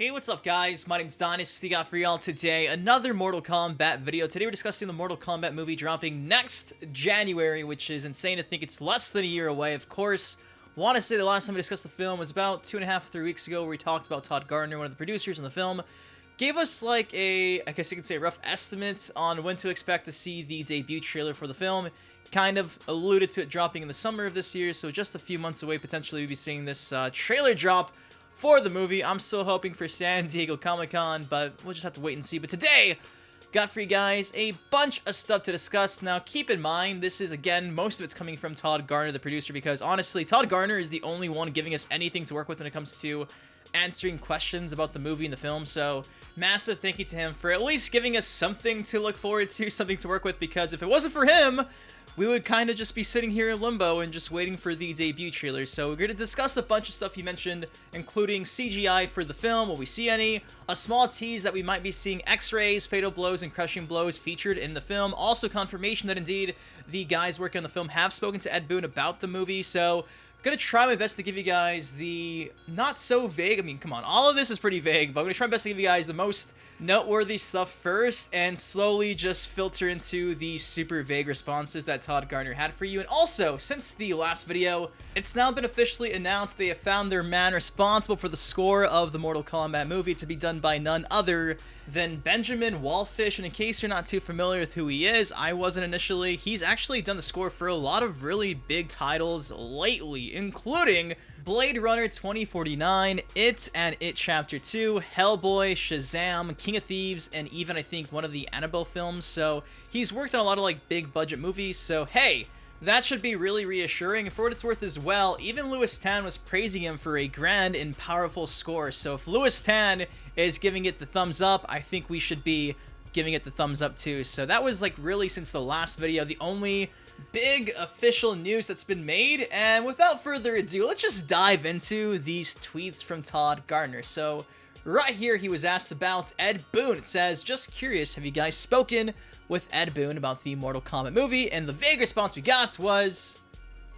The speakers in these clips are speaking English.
Hey, what's up guys? My name's Dynasty. Got for y'all today another Mortal Kombat video. Today we're discussing the Mortal Kombat movie dropping next January, which is insane to think it's less than a year away. Of course, want to say the last time we discussed the film was about 2.5 to 3 weeks ago, where we talked about Todd Gardner, one of the producers on the film. Gave us like I guess you could say a rough estimate on when to expect to see the debut trailer for the film. Kind of alluded to it dropping in the summer of this year, so just a few months away, potentially we'll be seeing this trailer drop for the movie. I'm still hoping for San Diego Comic-Con, but we'll just have to wait and see. But today, got for you guys a bunch of stuff to discuss. Now, keep in mind, this is, again, most of it's coming from Todd Gardner, the producer, because honestly, Todd Gardner is the only one giving us anything to work with when it comes to answering questions about the movie and the film. So, massive thank you to him for at least giving us something to look forward to, something to work with, because if it wasn't for him, we would kind of just be sitting here in limbo and just waiting for the debut trailer. So we're going to discuss a bunch of stuff he mentioned, including CGI for the film, will we see any, a small tease that we might be seeing X-rays, fatal blows, and crushing blows featured in the film. Also confirmation that indeed the guys working on the film have spoken to Ed Boon about the movie. So gonna try my best to give you guys the not so vague, I mean, come on, all of this is pretty vague, but I'm gonna try my best to give you guys the most noteworthy stuff first and slowly just filter into the super vague responses that Todd Gardner had for you. And also, since the last video, it's now been officially announced they have found their man responsible for the score of the Mortal Kombat movie to be done by none other than Benjamin Wallfish. And in case you're not too familiar with who he is, I wasn't initially, he's actually done the score for a lot of really big titles lately, including Blade Runner 2049, It and It Chapter 2, Hellboy, Shazam, King of Thieves, and even I think one of the Annabelle films. So he's worked on a lot of like big budget movies, so hey, that should be really reassuring. For what it's worth as well, even Lewis Tan was praising him for a grand and powerful score. So if Lewis Tan is giving it the thumbs up, I think we should be giving it the thumbs up too. So that was like really, since the last video, the only big official news that's been made. And without further ado, let's just dive into these tweets from Todd Gardner. So right here, he was asked about Ed Boon. It says, just curious, have you guys spoken with Ed Boon about the Mortal Kombat movie? And the vague response we got was,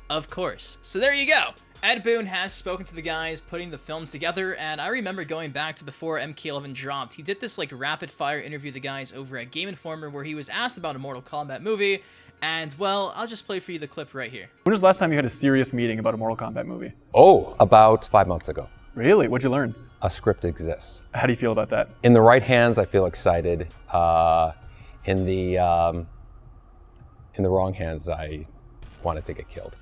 of course. So there you go. Ed Boon has spoken to the guys putting the film together, and I remember going back to before MK11 dropped, he did this like rapid fire interview with the guys over at Game Informer where he was asked about a Mortal Kombat movie, and well, I'll just play for you the clip right here. When was the last time you had a serious meeting about a Mortal Kombat movie? Oh, about 5 months ago. Really? What'd you learn? A script exists. How do you feel about that? In the right hands, I feel excited. In the wrong hands, I wanted to get killed.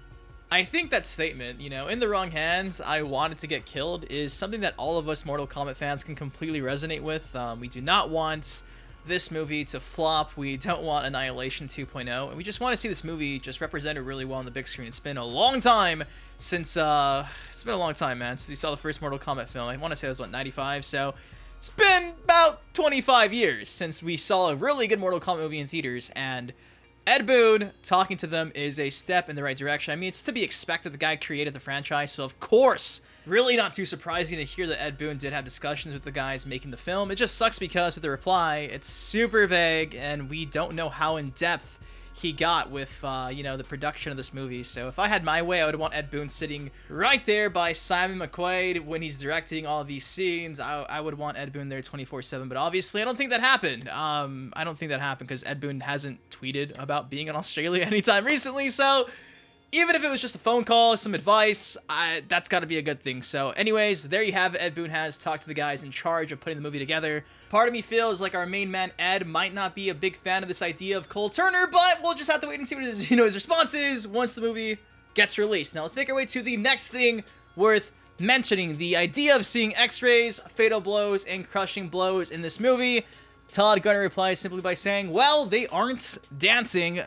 I think that statement, you know, in the wrong hands, I wanted to get killed, is something that all of us Mortal Kombat fans can completely resonate with. We do not want this movie to flop. We don't want Annihilation 2.0, and we just want to see this movie just represented really well on the big screen. It's been a long time since, it's been a long time, man, since we saw the first Mortal Kombat film. I want to say it was, what, 95? So it's been about 25 years since we saw a really good Mortal Kombat movie in theaters, and Ed Boon talking to them is a step in the right direction. I mean, it's to be expected. The guy created the franchise, so of course, really not too surprising to hear that Ed Boon did have discussions with the guys making the film. It just sucks because with the reply, it's super vague, and we don't know how in-depth he got with, you know, the production of this movie. So if I had my way, I would want Ed Boon sitting right there by Simon McQuaid when he's directing all of these scenes. I would want Ed Boon there 24/7, but obviously I don't think that happened. I don't think that happened because Ed Boon hasn't tweeted about being in Australia anytime recently, so even if it was just a phone call, some advice, that's got to be a good thing. So anyways, there you have it. Ed Boon has talked to the guys in charge of putting the movie together. Part of me feels like our main man, Ed, might not be a big fan of this idea of Cole Turner, but we'll just have to wait and see what his, his response is once the movie gets released. Now, let's make our way to the next thing worth mentioning. The idea of seeing X-rays, fatal blows, and crushing blows in this movie. Todd Gardner replies simply by saying, well, they aren't dancing, ...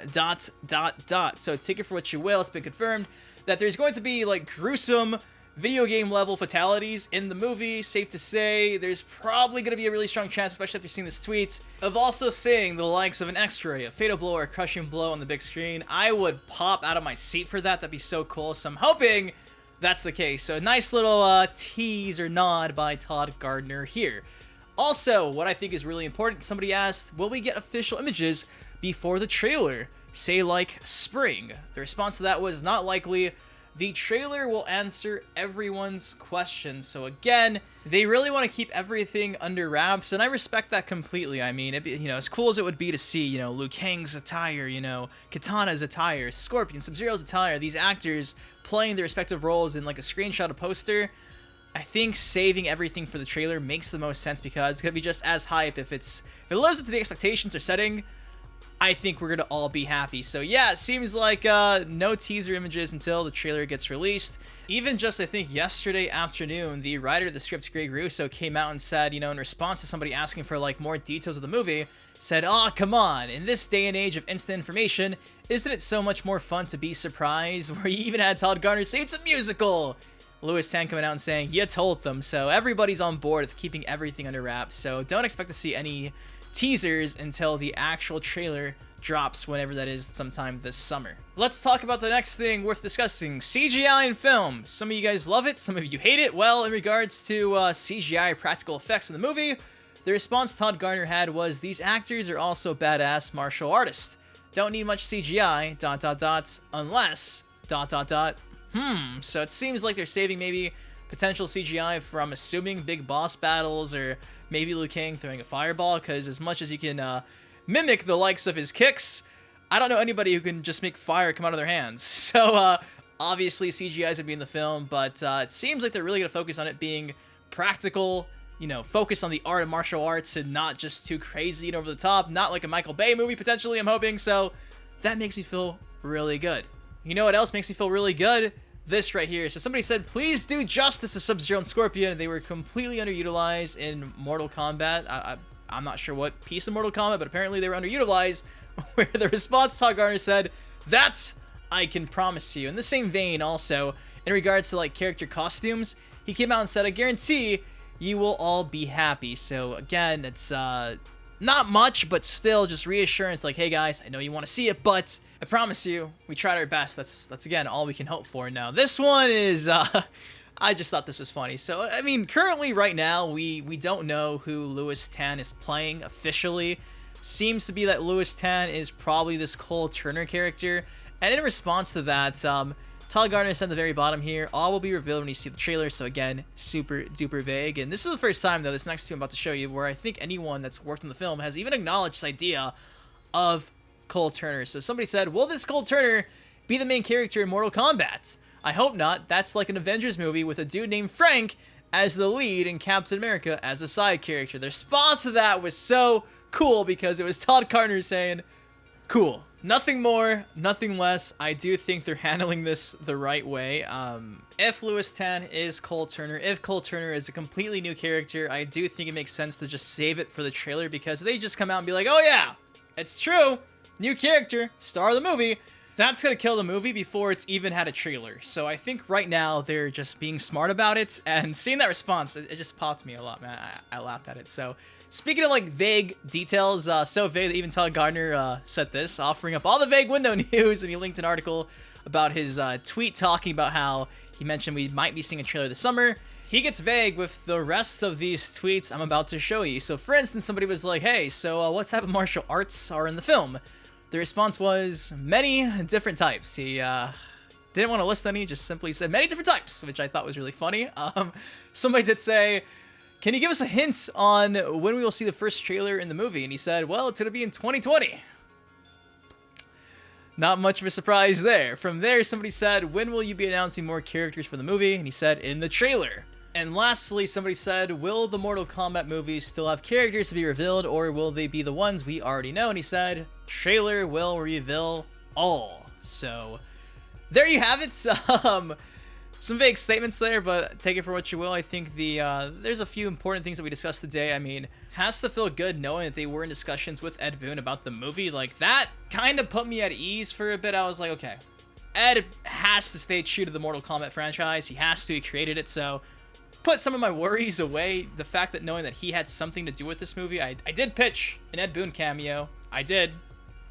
So take it for what you will. It's been confirmed that there's going to be like gruesome video game level fatalities in the movie. Safe to say there's probably going to be a really strong chance, especially after seeing this tweet, of also seeing the likes of an X-ray, a fatal blow, or a crushing blow on the big screen. I would pop out of my seat for that. That'd be so cool. So I'm hoping that's the case. So a nice little tease or nod by Todd Gardner here. Also, what I think is really important, somebody asked, will we get official images before the trailer? Say like spring. The response to that was not likely. the trailer will answer everyone's questions. So again, they really want to keep everything under wraps, and I respect that completely. I mean, as cool as it would be to see, Liu Kang's attire, Katana's attire, Scorpion, Sub-Zero's attire, these actors playing their respective roles in like a screenshot, a poster, I think saving everything for the trailer makes the most sense because it's going to be just as hype. If it lives up to the expectations they're setting, I think we're going to all be happy. So yeah, it seems like no teaser images until the trailer gets released. Even just, I think, yesterday afternoon, the writer of the script, Greg Russo, came out and said, in response to somebody asking for like more details of the movie, said, "Oh, come on, in this day and age of instant information, isn't it so much more fun to be surprised?" Where he even had Todd Garner say it's a musical. Louis Tan coming out and saying, "You told them." So everybody's on board with keeping everything under wraps. So don't expect to see any teasers until the actual trailer drops, whenever that is, sometime this summer. Let's talk about the next thing worth discussing: CGI in film. Some of you guys love it, some of you hate it. Well, in regards to CGI practical effects in the movie, the response Todd Garner had was, "These actors are also badass martial artists. Don't need much CGI, ... unless ... So it seems like they're saving maybe potential CGI from, assuming, big boss battles, or maybe Liu Kang throwing a fireball, because as much as you can mimic the likes of his kicks, I don't know anybody who can just make fire come out of their hands. So obviously CGI is going to be in the film, but it seems like they're really going to focus on it being practical, focus on the art of martial arts and not just too crazy and over the top, not like a Michael Bay movie potentially, I'm hoping. So that makes me feel really good. You know what else makes me feel really good? This right here. So somebody said, "Please do justice to Sub-Zero and Scorpion. They were completely underutilized in Mortal Kombat." I'm not sure what piece of Mortal Kombat, but apparently they were underutilized. Where the response, Todd Garner said, "That I can promise you." In the same vein, also, in regards to like character costumes, he came out and said, "I guarantee you will all be happy." So again, it's not much, but still just reassurance, like, hey guys, I know you want to see it, but I promise you, we tried our best. That's again all we can hope for. Now this one is I just thought this was funny. So I mean, currently right now we don't know who Louis Tan is playing officially. Seems to be that Louis Tan is probably this Cole Turner character, and in response to that, Todd Garner said at the very bottom here, "All will be revealed when you see the trailer." So again, super duper vague. And this is the first time, though, this next two I'm about to show you, where I think anyone that's worked on the film has even acknowledged this idea of Cole Turner. So somebody said, "Will this Cole Turner be the main character in Mortal Kombat? I hope not. That's like an Avengers movie with a dude named Frank as the lead and Captain America as a side character." The response to that was so cool because it was Todd Garner saying, "Cool. Nothing more, nothing less." I do think they're handling this the right way. If Louis Tan is Cole Turner, if Cole Turner is a completely new character, I do think it makes sense to just save it for the trailer, because they just come out and be like, "Oh yeah, it's true. New character, star of the movie." That's gonna kill the movie before it's even had a trailer. So I think right now they're just being smart about it, and seeing that response, it just popped me a lot, man. I laughed at it. So speaking of like vague details, so vague that even Todd Garner said this, offering up all the vague window news, and he linked an article about his tweet talking about how he mentioned we might be seeing a trailer this summer. He gets vague with the rest of these tweets I'm about to show you. So for instance, somebody was like, "Hey, so what type of martial arts are in the film?" The response was many different types. He didn't want to list any, just simply said many different types, which I thought was really funny. Somebody did say, "Can you give us a hint on when we will see the first trailer in the movie?" And he said, "Well, it's going to be in 2020. Not much of a surprise there. From there, somebody said, "When will you be announcing more characters for the movie?" And he said, "In the trailer." And lastly, somebody said, "Will the Mortal Kombat movies still have characters to be revealed, or will they be the ones we already know?" And he said, "Trailer will reveal all." So there you have it. Some vague statements there, but take it for what you will. I think there's a few important things that we discussed today. I mean, has to feel good knowing that they were in discussions with Ed Boon about the movie. Like, that kind of put me at ease for a bit. I was like, okay, Ed has to stay true to the Mortal Kombat franchise. He has to. He created it, so put some of my worries away. The fact that knowing that he had something to do with this movie, I did pitch an Ed Boon cameo. I did.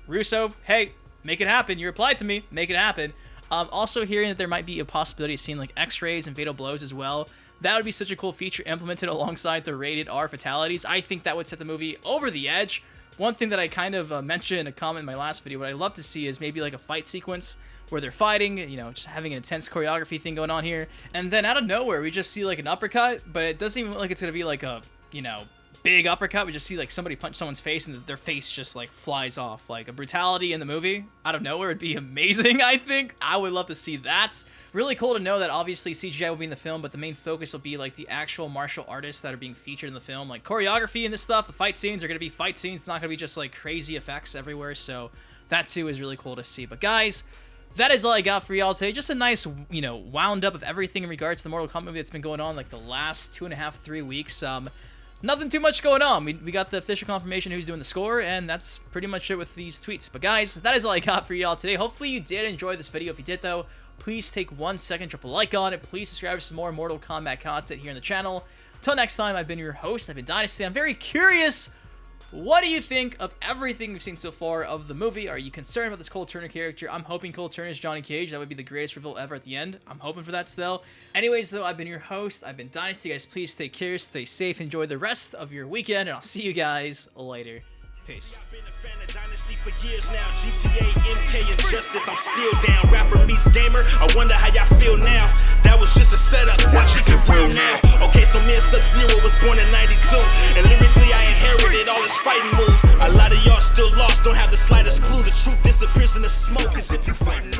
Russo, hey, make it happen. You replied to me, make it happen. Also hearing that there might be a possibility of seeing like X-rays and fatal blows as well. That would be such a cool feature implemented alongside the rated R fatalities. I think that would set the movie over the edge. one thing that I kind of mentioned in a comment in my last video, what I'd love to see is maybe like a fight sequence where they're fighting, you know, just having an intense choreography thing going on here. And then out of nowhere, we just see like an uppercut, but it doesn't even look like it's going to be like a, you know, big uppercut. We just see like somebody punch someone's face and their face just like flies off. Like a brutality in the movie out of nowhere would be amazing. I think I would love to see that. Really cool to know that obviously CGI will be in the film, but the main focus will be like the actual martial artists that are being featured in the film. Like choreography and this stuff, the fight scenes are going to be fight scenes. It's not going to be just like crazy effects everywhere. So that too is really cool to see. But guys, that is all I got for y'all today. Just a nice, you know, wound up of everything in regards to the Mortal Kombat movie that's been going on like the last 2.5, 3 weeks. Nothing too much going on. We got the official confirmation who's doing the score, and that's pretty much it with these tweets. But guys, that is all I got for y'all today. Hopefully you did enjoy this video. If you did though, please take 1 second, drop a like on it. Please subscribe for some more Mortal Kombat content here on the channel. Until next time, I've been your host. I've been Dynasty. I'm very curious, what do you think of everything we've seen so far of the movie? Are you concerned about this Cole Turner character? I'm hoping Cole Turner is Johnny Cage. That would be the greatest reveal ever at the end. I'm hoping for that still. Anyways, though, I've been your host. I've been Dynasty. Guys, please stay care, stay safe, enjoy the rest of your weekend, and I'll see you guys later. Peace. I've been a fan of Dynasty for years now. GTA, MK, and Justice, I'm still down. Rapper meets gamer, I wonder how y'all feel now. That was just a setup, watch it get real now. Okay, so me and Sub-Zero was born in 92, and lyrically I inherited all his fighting moves. A lot of y'all still lost, don't have the slightest clue. The truth disappears in the smoke as if you fighting